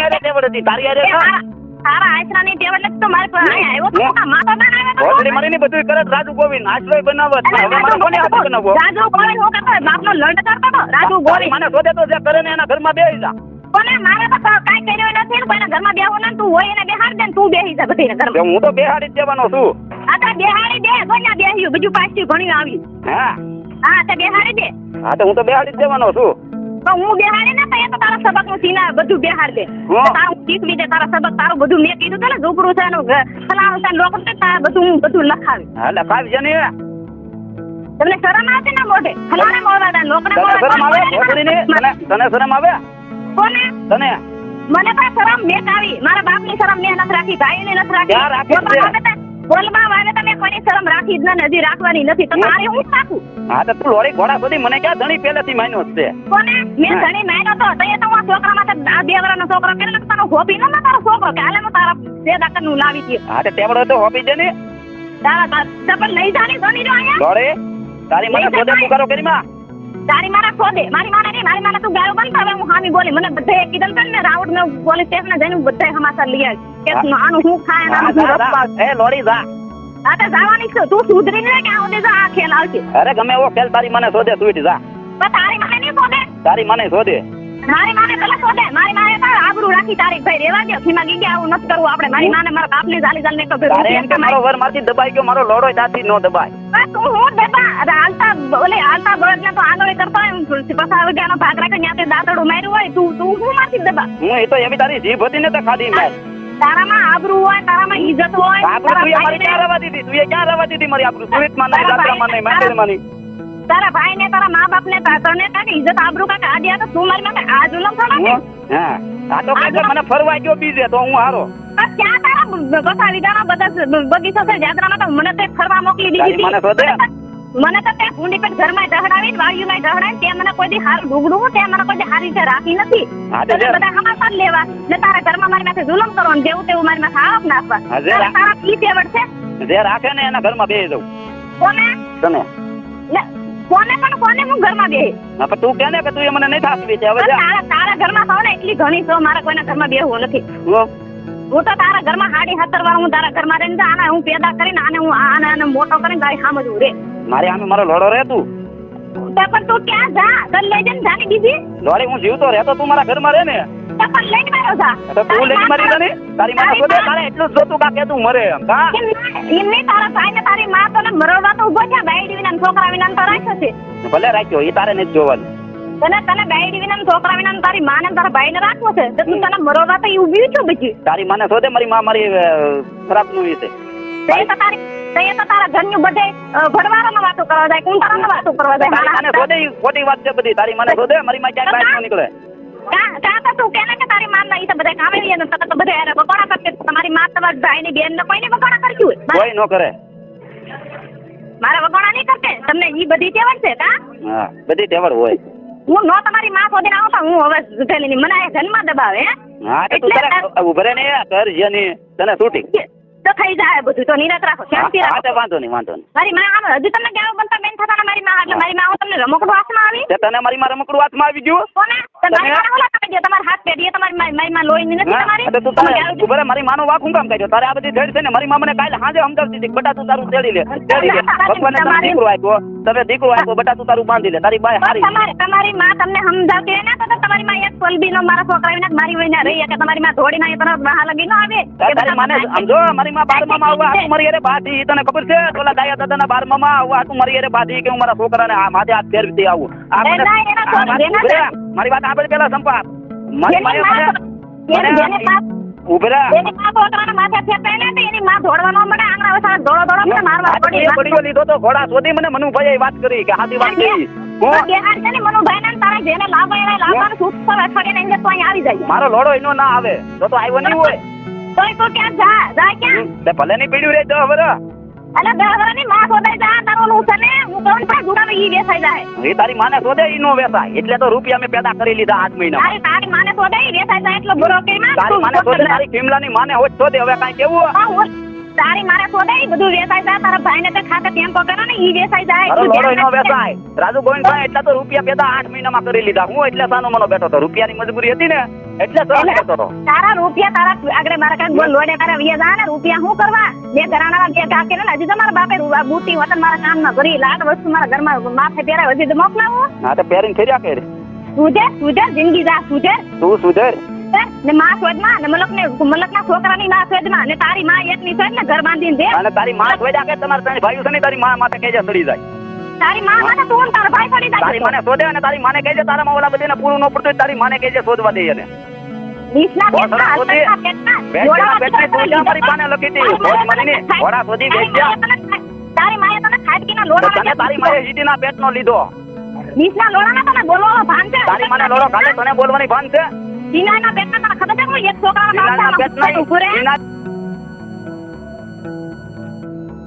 કોની આરે ટેવડ હતી તારી આરે તારા આશરાની ટેવ એટલે તો મારે આવ્યો તો માતો ના આવ્યો તો ઓસડી મારીને બધું કરે રાજુ ગોવિંદ આશ્રય બનાવત હવે મારે કોને આપ બનાવવો રાજુ ગોવિંદ હું કરતો બાપનો લડ કરતો તો રાજુ ગોવિંદ મને શોધે તો જે કરે ને એના ઘરમાં બેહી જા કોને મારે તો કાઈ કર્યો નથી ને કોઈના ઘરમાં બેહવું ને તું હોય એને બેહાડ દે ને તું બેહી જા બધીના ઘરમાં હું તો બેહાડી જ દેવાનો છું આ તો બેહાડી દે કોઈના બેહ્યું બીજું પાછું ઘણી આવી હા તે બેહાડી દે હા તો હું તો બેહાડી જ દેવાનો છું તો હું બેહાડી ને તો તારા સબક નું સીના બધું બેહાડ દે તારું શીખવી દે તારા સબક તારું બધું મેં કીધું તો ને ઝૂપડું છે એનું ફલાણું છે લોકો છે તારા બધું લખાવી હા લખાવી છે ને તમને શરમ આવે ને મોઢે ફલાણા મોરવાદા લોકડા શરમ આવે ઓસડીને તને શરમ આવે કોને તને મને પણ શરમ મેં આવી મારા બાપની શરમ મેં નથી રાખી ભાઈની નથી રાખી ક્યાં રાખી છે બોલમાં વાવે તમે કોની શરમ રાખી જ ને હજી રાખવાની નથી તો તારે હું રાખું હા તો તું લોરી ઘોડા સુધી મને ક્યાં ધણી પહેલેથી માન્યો છે કોને મેં ધણી માન્યો તો તો હું છોકરા માટે 2 વર્ષનો છોકરો કેને તારો હોપી ન તારો છોકરો કે હાલે હું તારા બે દાકર નું લાવી દે હા તો ટેબડો તો હોપી દે ને તારા ચપલ નહીં જાણી ધણી જો અહીંયા લોરી તારી મને શોધે તું કરો કરીમાં તારી મારા ખોદે મારી માને નહીં મારી માને તું ગાળો બંધ હવે હું હામી બોલી મને બધે કીધલ કર ને રાઉન્ડ મે પોલીસ સ્ટેશન જઈને બધે સમાચાર લઈ આવી કે આનું હું ખાય ને આનું હું રસ્તા એ લોરી જા આ તો જવાની છે તું સુધરી ને કે આવું દે જા આ ખેલ આવશે અરે ગમે એવો ખેલ તારી મને શોધે તું જા પણ તારી માને નહીં શોધે તારી મને શોધે મારી માને પેલા શોધે મારી માને તાર આબરૂ રાખી તારી ભાઈ રેવા દે ખીમા ગી ગયા આવું નથી કરવું આપણે મારી માને મારા બાપને જાલી જાલી ને તો તારે એમ કે મારો વર મારથી દબાઈ ગયો મારો લોડો દાથી નો દબાય તું હું દબા હાલતા બળદ ને તો આગળ કરતા એમ પછી આવે ગાનો ભાગ રાખે ન્યાતે દાંતડું માર્યું હોય તું હું મારથી દબા હું એ તો એવી તારી જીભ હતી ને તો ખાધી મેં તારામાં આબરૂ હોય તારામાં ઇજ્જત હોય આબરૂ તું મારી ક્યાં રવા દીધી તું ક્યાં રવા દીધી મારી આબરૂ સુવિત માં નહીં દાતરા માં નહીં મંદિર માં નહીં તારા ભાઈ ને તારા મા બાપ ને તને કાકે ઇજ્જત આબરૂ કાકે આડિયા તો તું મારી માટે આ જુલમ થોડા હા આ તો કઈ મને ફરવા ગયો બીજે તો હું હારો ક્યાં તારા બસાવી દાણા બધા બગીચો છે જાત્રામાં તો મને તે ફરવા મોકલી દીધી મને શોધે મને તો તે ભૂંડી પર ઘરમાં દહડાવી વાડીમાં દહડાવી તે મને કોઈ દી હાર ડુગડું તે મને કોઈ દી હારી રીતે રાખી નથી બધા સમાચાર લેવા ને તારા ઘરમાં મારી માથે જુલમ કરો ને જેવું તેવું મારી માથે આરોપ નાખવા તારા કી તેવડ છે જે રાખે ને એના ઘરમાં બેહી જાઉં કોને તને કોને હું ઘરમાં બેહી હા પણ તું કે ને કે તું એ મને નહીં થાપવી છે હવે તારા ઘરમાં છો ને એટલી ઘણી છો મારા કોઈના ઘરમાં બેહવું નથી હું તો તારા ઘરમાં 17.5 વાર હું તારા ઘરમાં રહીને આને હું પેદા કરીને આને હું આને મોટો કરીને તારી સામજવું રે મારે આમે મારો લોડો રહે તું પણ તું ક્યાં જા તને લઈ જઈને જાની દીધી લોડી હું જીવતો રહેતો તું મારા ઘરમાં રહે ને પણ લઈને માર્યો જા તો તું લઈને મારી જાને તારી માં શોધે તારે એટલું જ જોતું કે તું મરે એમ કા એમ નહીં તારા ભાઈ ને તારી માં તો ને મરવા તો ઉભો છે બાઈડી વિના છોકરા વિના તો રાખ્યો છે ભલે રાખ્યો એ તારે નથી જોવાનું તને બાઈડી વિના છોકરા વિના તારી માં ને તારા ભાઈ ને રાખવો છે તો તું તને મરવા તો ઊભી છો બચી તારી માને શોધે મારી માં મારી ખરાબ નું વિશે તો તારા ઘરનું બધે ભડવારામાં વાતો કરવા જાય કુંટારામાં વાતો કરવા જાય માને શોધે ખોટી વાત છે બધી તારી માને શોધે મારી માં ક્યાંય બહાર ન નીકળે કા તો તું કેને કે તારી માં ઈ તો બધા કામે લઈએ ને તો બધે અરે બકોડા કરકે તમારી માં તમારા ભાઈ ની બેન ને કોઈને બકોડા કરશું કોઈ ન કરે મારા બકોડા નહીં કરતે તમને ઈ બધી ટેવડ છે કા હા બધી ટેવડ હોય હું નો તમારી માં શોધીને આવતો હું હવે જુઠેલી મને આ જન્મ દબાવે હા તો તું તારે ઉભરે ને કર જેની તને છૂટી તો થઈ જાય બધું તો નિરાત રાખો શાંતિ રાખો હા વાંધો નહીં મારી માં આમ હજુ તમને કેવું બનતા બેન થતા મારી માં એટલે મારી માં તમને રમકડું હાથમાં આવી તે તને મારી માં રમકડું હાથમાં આવી ગયું કોને તમારી માં ઓલા તમે જો તમારા હાથ પેડીએ તમારી મારી માં લોહી નથી તમારી તો તું તને ઉભરે મારી માનો વાક હું કામ કર્યો તારે આ બધી થેડ છે ને મારી માં મને કાલે સાંજે સમજાવતી હતી બટા તું તારું તેડી લે ભગવાને તને દીકરો આપ્યો તમે દીકરો આપ્યો બટા તું તારું બાંધી લે તારી બાય હારી તમારી માં તમને સમજાવતી હોય ને તો તમારી માં એક પલબી નો મારા છોકરા વિના મારી વહીને રહી કે તમારી માં ધોડી ના તરફ બહાર લગી ન આવે તારી માને સમજો મારી માં 12 માં આવવા તું મારી અરે બાધી તને ખબર છે ઓલા દાયા દાદાના 12 માં આવવા તું મારી અરે બાધી કે હું મારા છોકરાને આ માથે હાથ ફેરવી આવું આ મારી વાત આપણે પેલા સંપાત મારી માએ ઉભરા એની માં છોકરાના માથે ફેરવે ને એની માં ધોડવાનો મને આંગણા વસાળ દોડો દોડો મારવા પડી લીધો તો ઘોડા શોધી મને મનુભાઈએ વાત કરી કે હાથી વાત કરી મારો લોડો એનો ના આવે તો આવ્યો નહીં હોય તો ક્યાં જા ક્યાં ભલે ની પીડ્યું રે 10 વર્ષ અલે 10 વર્ષ ની માં શોધાઈ જા તારો નું છે ને હું કહું પણ ગુડામાં ઈ વેસાઈ જાય એ તારી માને શોધે ઈ નો વેસાય એટલે તો રૂપિયા મેં પેદા કરી લીધા 8 મહિના તારી માને શોધે ઈ વેસાઈ જાય એટલો બરો કે માં તારી માને શોધે તારી કિમલાની માને હોત શોધે હવે કાઈ કેવું તારી મારે શોધે ઈ બધું વેસાઈ જાય તારા ભાઈને તો ખાતે ટેમ્પો કરો ને ઈ વેસાઈ જાય અરે લોડો નો વેસાય રાજુ ગોવિંદભાઈ એટલા તો રૂપિયા પેદા 8 મહિનામાં કરી લીધા હું એટલે સાનો મનો બેઠો તો રૂપિયાની મજબૂરી હતી ને એટલે તો કહેતો હતો. તારા રૂપિયા તારા આગળ મારા કાંઈક બોલ લોડે તારા વિયા જા ને રૂપિયા શું કરવા બે ઘરાણા બે કાકે ને હજી તો મારા બાપે બુટી વતન મારા કામમાં ભરી લાટ વસ્તુ મારા ઘરમાં માથે પહેરાવ હજી તો મોકલાવું હા તો પહેરીને ફેર્યા કે સુધર જિંદગી જા સુધર તું સુધર ને માં શોધમાં ને મલકના છોકરાની માં શોધમાં ને તારી માં એકની શોધ ને ઘર બાંધીને દે અને તારી માં શોધ્યા કે તમારા ત્રણ ભાઈઓ છે ને તારી માં માથે કેજે સડી જાય તારી માં માથે તું ને તારો ભાઈ સડી જાય તારી માને શોધે અને તારી માને કહેજે તારા માં ઓલા બધીને પૂરું ન પડતું હોય તારી માને કહેજે શોધવા દે એને નીચના ઘોડા શોધી તું અમારી પાને લખી દે ઘોડા શોધી વેચ્યા તારી માએ તને ખાટકીના લોડા તને તારી માએ સીટીના પેટનો લીધો નીચના લોડાના તને બોલવાનો ભાન છે તારી માને લોડો ખાલે તને બોલવાની ભાન છે સીનાના પેટના તને ખબર છે કોઈ એક છોકરાના સીનાના પેટના